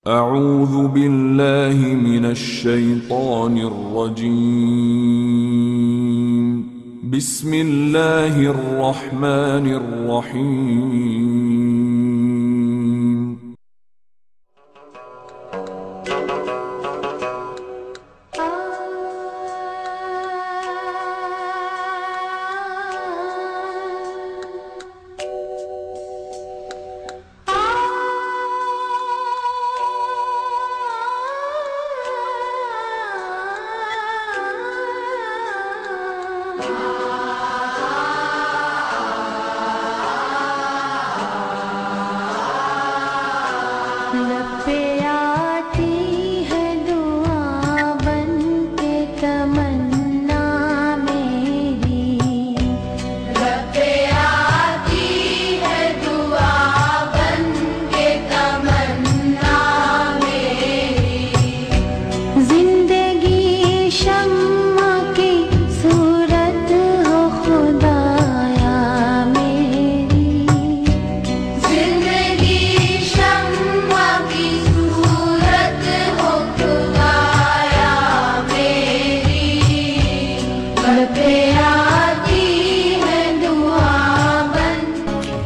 اعوذ باللہ من الشیطان الرجیم بسم اللہ الرحمن الرحیم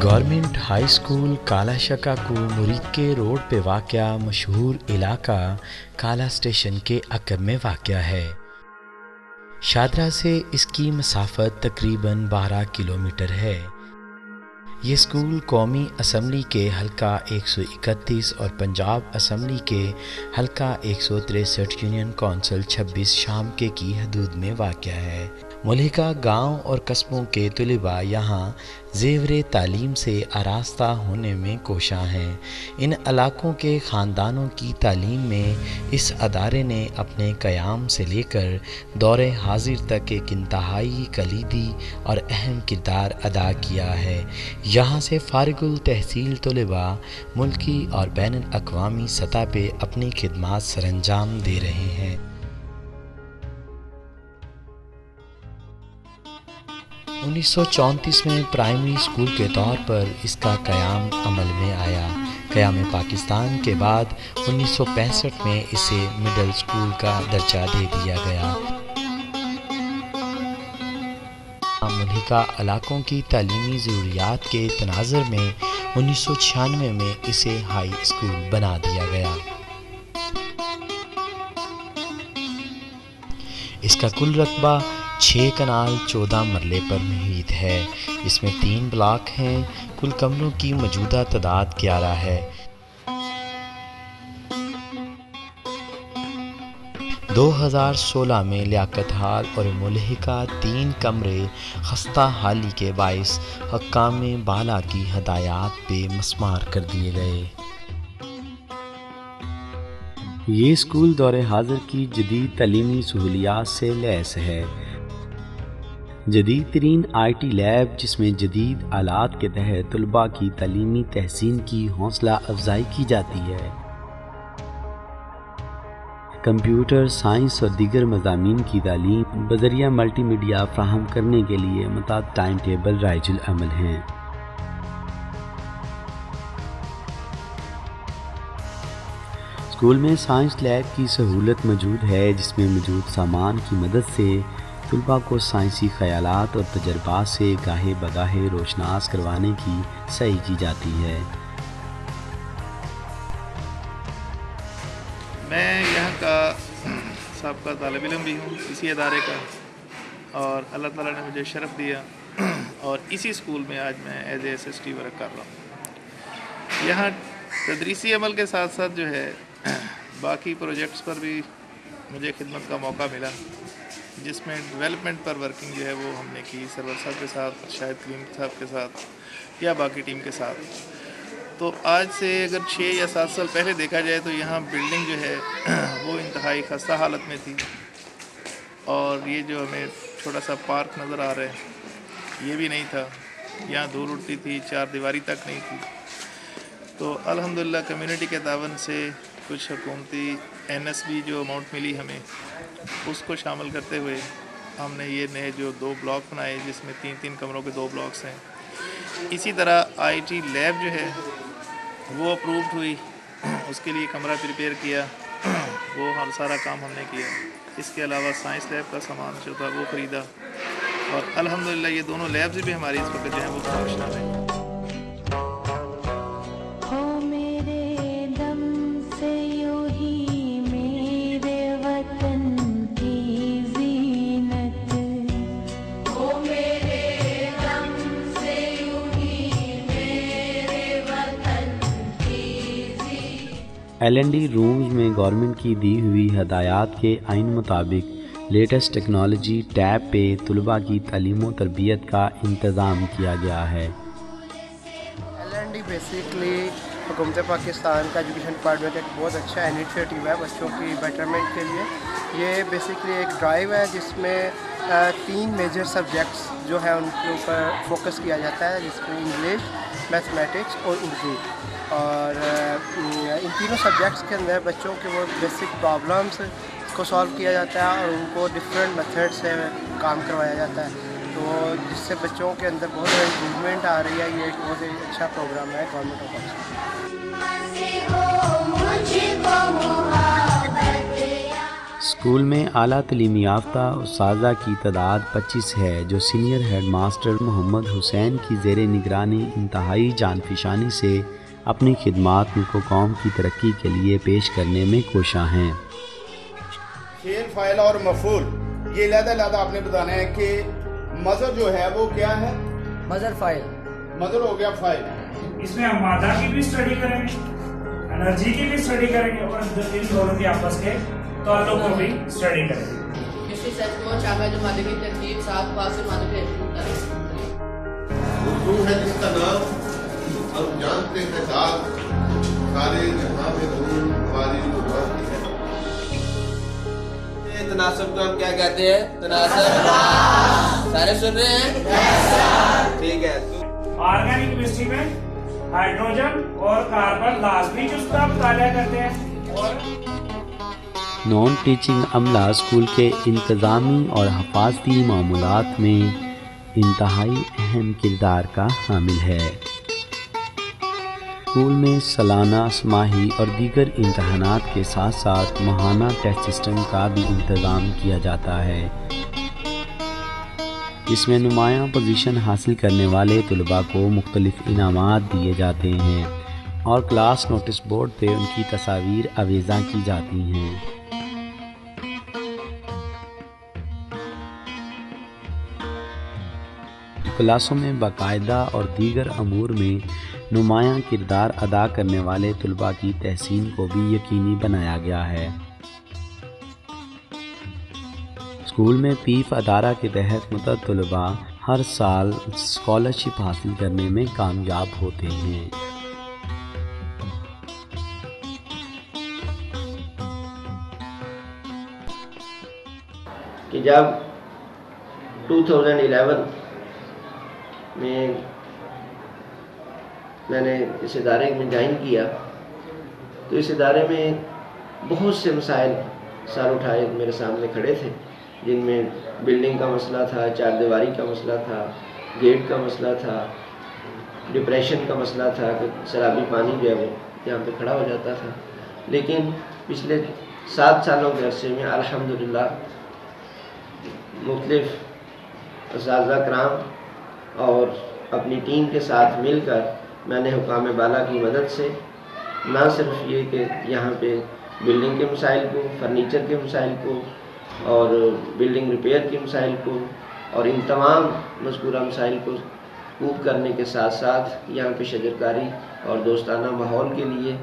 گورنمنٹ ہائی اسکول کالا شکا کو مرید کے روڈ پہ واقع مشہور علاقہ کالا اسٹیشن کے عقب میں واقع ہے۔ شادرہ سے اس کی مسافت تقریباً 12 کلومیٹر ہے۔ یہ اسکول قومی اسمبلی کے حلقہ 131 اور پنجاب اسمبلی کے حلقہ 163 یونین کونسل 26 شام کے کی حدود میں واقع ہے۔ ملحقہ گاؤں اور قصبوں کے طلباء یہاں زیور تعلیم سے آراستہ ہونے میں کوشاں ہیں۔ ان علاقوں کے خاندانوں کی تعلیم میں اس ادارے نے اپنے قیام سے لے کر دور حاضر تک ایک انتہائی کلیدی اور اہم کردار ادا کیا ہے۔ یہاں سے فارغ التحصیل طلباء ملکی اور بین الاقوامی سطح پہ اپنی خدمات سرانجام دے رہے ہیں۔ 1934 میں پرائمری اسکول کے طور پر اس کا قیام عمل میں آیا۔ قیام پاکستان کے بعد 1965 میں اسے مڈل اسکول کا درجہ دے دیا گیا۔ ملحقہ علاقوں کی تعلیمی ضروریات کے تناظر میں 1996 میں اسے ہائی اسکول بنا دیا گیا۔ اس کا کل رقبہ 6 کنال 14 مرلے پر محیط ہے۔ اس میں 3 بلاک ہیں۔ کل کمروں کی موجودہ تعداد 11 ہے۔ 2016 میں لیاقت حال اور ملحقہ 3 کمرے خستہ حالی کے باعث حکام بالا کی ہدایات بے مسمار کر دیے گئے۔ یہ اسکول دور حاضر کی جدید تعلیمی سہولیات سے لیس ہے۔ جدید ترین آئی ٹی لیب جس میں جدید آلات کے تحت طلباء کی تعلیمی تحسین کی حوصلہ افزائی کی جاتی ہے۔ کمپیوٹر سائنس اور دیگر مضامین کی تعلیم بذریعہ ملٹی میڈیا فراہم کرنے کے لیے متعدد ٹائم ٹیبل رائج العمل ہیں۔ اسکول میں سائنس لیب کی سہولت موجود ہے جس میں موجود سامان کی مدد سے طلباء کو سائنسی خیالات اور تجربات سے گاہے بگاہے روشناس کروانے کی سعی کی جاتی ہے۔ میں یہاں کا سابقہ طالب علم بھی ہوں اسی ادارے کا، اور اللہ تعالیٰ نے مجھے شرف دیا اور اسی اسکول میں آج میں ایز اے SST ورک کر رہا ہوں۔ یہاں تدریسی عمل کے ساتھ ساتھ جو ہے باقی پروجیکٹس پر بھی مجھے خدمت کا موقع ملا، جس میں ڈیولپمنٹ پر ورکنگ جو ہے وہ ہم نے کی سرور صاحب کے ساتھ، شاہد کریم صاحب کے ساتھ یا باقی ٹیم کے ساتھ۔ تو آج سے اگر 6 یا 7 سال پہلے دیکھا جائے تو یہاں بلڈنگ جو ہے وہ انتہائی خستہ حالت میں تھی، اور یہ جو ہمیں چھوٹا سا پارک نظر آ رہا ہے یہ بھی نہیں تھا۔ یہاں دھول اٹھتی تھی، 4 دیواری تک نہیں تھی۔ تو الحمدللہ کمیونٹی کے تعاون سے کچھ حکومتی NSB جو اماؤنٹ ملی ہمیں، اس کو شامل کرتے ہوئے ہم نے یہ نئے جو 2 بلاک بنائے جس میں 3 کمروں کے 2 بلاکس ہیں۔ اسی طرح IT لیب جو ہے وہ اپرووڈ ہوئی اس کے لیے کمرہ پریپیئر کیا، وہ ہر سارا کام ہم نے کیا. اس کے علاوہ سائنس لیب کا سامان جو تھا وہ خریدا، اور الحمدللہ یہ دونوں لیبز بھی ہماری اس وقت جو ہیں وہ فنکشنل ہیں. L&D رومز میں گورنمنٹ کی دی ہوئی ہدایات کے عین مطابق لیٹسٹ ٹیکنالوجی ٹیب پہ طلباء کی تعلیم و تربیت کا انتظام کیا گیا ہے. L&D بیسکلی حکومت پاکستان کا ایجوکیشن ڈپارٹمنٹ ایک بہت اچھا انیشیٹو ہے بچوں کی بیٹرمنٹ کے لیے. یہ بیسکلی ایک ڈرائیو ہے جس میں 3 میجر سبجیکٹس جو ہیں ان کے اوپر فوکس کیا جاتا ہے، جس میں انگلش، میتھمیٹکس اور اردو. اور ان تینوں سبجیکٹس کے اندر بچوں کے وہ بیسک پرابلمس کو سالو کیا جاتا ہے اور ان کو ڈفرینٹ میتھڈ سے کام کروایا جاتا ہے، تو جس سے بچوں کے اندر بہت زیادہ امپروومنٹ آ رہی ہے. یہ ایک بہت ہی اچھا پروگرام ہے گورنمنٹ آف پاکستان. اسکول میں اعلیٰ تعلیم یافتہ اساتذہ کی تعداد 25 ہے، جو سینئر ہیڈ ماسٹر محمد حسین کی زیر نگرانی انتہائی جانفشانی سے اپنی خدمات ملک و قوم کی ترقی کے لیے پیش کرنے میں کوشاں ہیں. فعل، فاعل اور مفعول یہ علیحدہ آپ نے بتانا ہے کہ مظہر جو ہے وہ کیا ہے. مظہر فاعل، مظہر ہو گیا فاعل. اس میں ہم مادہ کی بھی اسٹڈی کریں گے، انرجی کی بھی اسٹڈی کریں گے، اور ان دونوں کے آپس کے تعلق کو بھی اسٹڈی کریں گے. کسی سچ کو شامل مادے کی ترکیب 7 فاصل مادے کے اردو ہے جس کا نام ہم جانتے ہیں ساتھ سارے جہاں میں دور ہماری زبان کی ہے. تناسب کو ہم کیا کہتے ہیں؟ تناسب. سارے سن رہے ہیں؟ ٹھیک ہے. آرگینک کیمسٹری میں ہائیڈروجن اور کاربن لازمی جز کا مطالعہ کرتے ہیں. اور نان ٹیچنگ عملہ اسکول کے انتظامی اور حفاظتی معمولات میں انتہائی اہم کردار کا حامل ہے. اسکول میں سالانہ، سماہی اور دیگر امتحانات کے ساتھ ساتھ ماہانہ ٹیسٹ سسٹم کا بھی انتظام کیا جاتا ہے. اس میں نمایاں پوزیشن حاصل کرنے والے طلباء کو مختلف انعامات دیے جاتے ہیں اور کلاس نوٹس بورڈ پہ ان کی تصاویر آویزاں کی جاتی ہیں. کلاسوں میں باقاعدہ اور دیگر امور میں نمایاں کردار ادا کرنے والے طلباء کی تحسین کو بھی یقینی بنایا گیا ہے. اسکول میں پیف ادارہ کے تحت متعدد طلباء ہر سال اسکالرشپ حاصل کرنے میں کامیاب ہوتے ہیں. کہ جب 2011 میں نے اس ادارے میں جوائن کیا تو اس ادارے میں بہت سے مسائل سر اٹھائے میرے سامنے کھڑے تھے، جن میں بلڈنگ کا مسئلہ تھا، چار دیواری کا مسئلہ تھا، گیٹ کا مسئلہ تھا، ڈپریشن کا مسئلہ تھا کہ سیلابی پانی جو ہے وہ یہاں پہ کھڑا ہو جاتا تھا. لیکن پچھلے 7 سالوں کے عرصے میں الحمدللہ مختلف اساتذہ کرام اور اپنی ٹیم کے ساتھ مل کر میں نے حکام بالا کی مدد سے نہ صرف یہ کہ یہاں پہ بلڈنگ کے مسائل کو، فرنیچر کے مسائل کو اور بلڈنگ ریپیئر کے مسائل کو اور ان تمام مذکورہ مسائل کو خوب کرنے کے ساتھ ساتھ یہاں پہ شجرکاری اور دوستانہ ماحول کے لیے،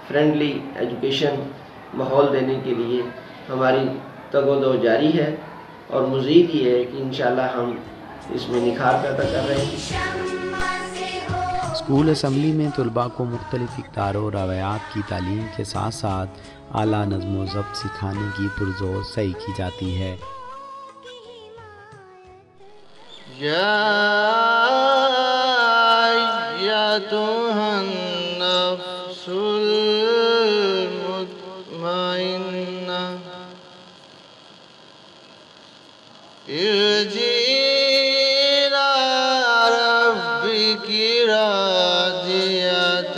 فرینڈلی ایجوکیشن ماحول دینے کے لیے ہماری تگ و دو جاری ہے، اور مزید یہ ہے کہ انشاءاللہ ہم اس میں نکھار پیدا کر رہے ہیں. اسکول اسمبلی میں طلباء کو مختلف اقدار و روایات کی تعلیم کے ساتھ ساتھ اعلیٰ نظم و ضبط سکھانے کی پرزور سعی کی جاتی ہے. یا ایتھا النفس المطمئنہ ارجعی الی ربک راضیۃ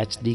HD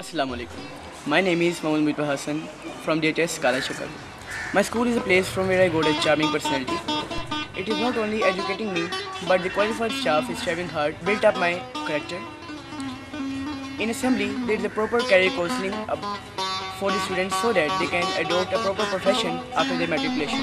Assalamu alaikum. My name is Mohammad Mitwa Hassan from DHS Kala Shakaku. My school is a place from where I got a charming personality. It is not only educating me, but the qualified staff is striving hard, built up my character. In assembly, there is a proper career counseling for the students so that they can adopt a proper profession after their matriculation.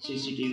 CCTV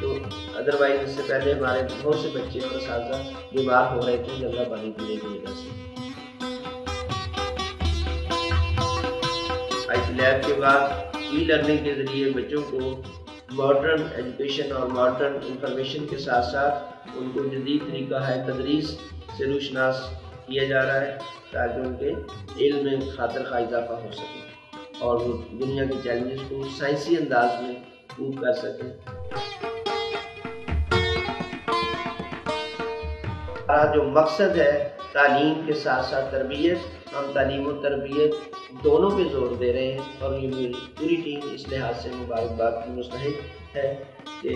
تو otherwise اس سے پہلے ہمارے بہت سے بچے اور اساتذہ بیمار ہو رہے تھے گندا پانی پینے کی وجہ سے۔ آئی ٹی لیب کے بعد ای لرننگ کے ذریعے بچوں کو ماڈرن ایجوکیشن اور ماڈرن انفارمیشن کے ساتھ ساتھ ان کو جدید طریقہ ہے تدریس سے روشناس کیا جا رہا ہے تاکہ ان کے علم میں خاطر خواہ اضافہ ہو سکے اور وہ دنیا کے چیلنجز کو سائنسی انداز میں پروو کر سکیں۔ ہمارا جو مقصد ہے تعلیم کے ساتھ ساتھ تربیت، ہم تعلیم و تربیت دونوں پہ زور دے رہے ہیں اور یہ میری پوری ٹیم اس لحاظ سے مبارکباد کی مستحق ہے کہ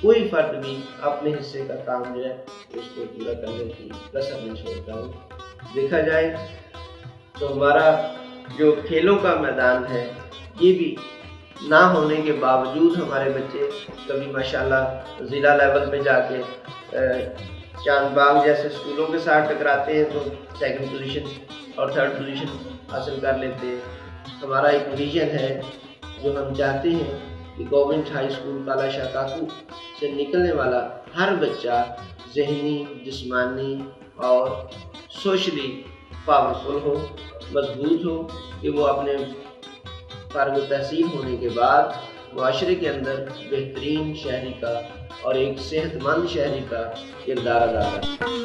کوئی فرد بھی اپنے حصے کا کام جو ہے اس کو پورا کرنے کی کسر نہیں چھوڑتا ہوں۔ دیکھا جائے تو ہمارا جو کھیلوں کا میدان ہے یہ بھی نہ ہونے کے باوجود ہمارے بچے کبھی ماشاءاللہ ضلع لیول پہ جا کے چاند باغ جیسے اسکولوں کے ساتھ ٹکراتے ہیں تو سیکنڈ پوزیشن اور تھرڈ پوزیشن حاصل کر لیتے ہیں۔ ہمارا ایک ویژن ہے جو ہم چاہتے ہیں کہ گورنمنٹ ہائی اسکول کالا شاہ کاکو سے نکلنے والا ہر بچہ ذہنی، جسمانی اور سوشلی پاورفل ہو، مضبوط ہو کہ وہ اپنے فارغ التحصیل ہونے کے بعد معاشرے کے اندر بہترین شہری کا اور ایک صحت مند شہری کا کردار ادا کرے۔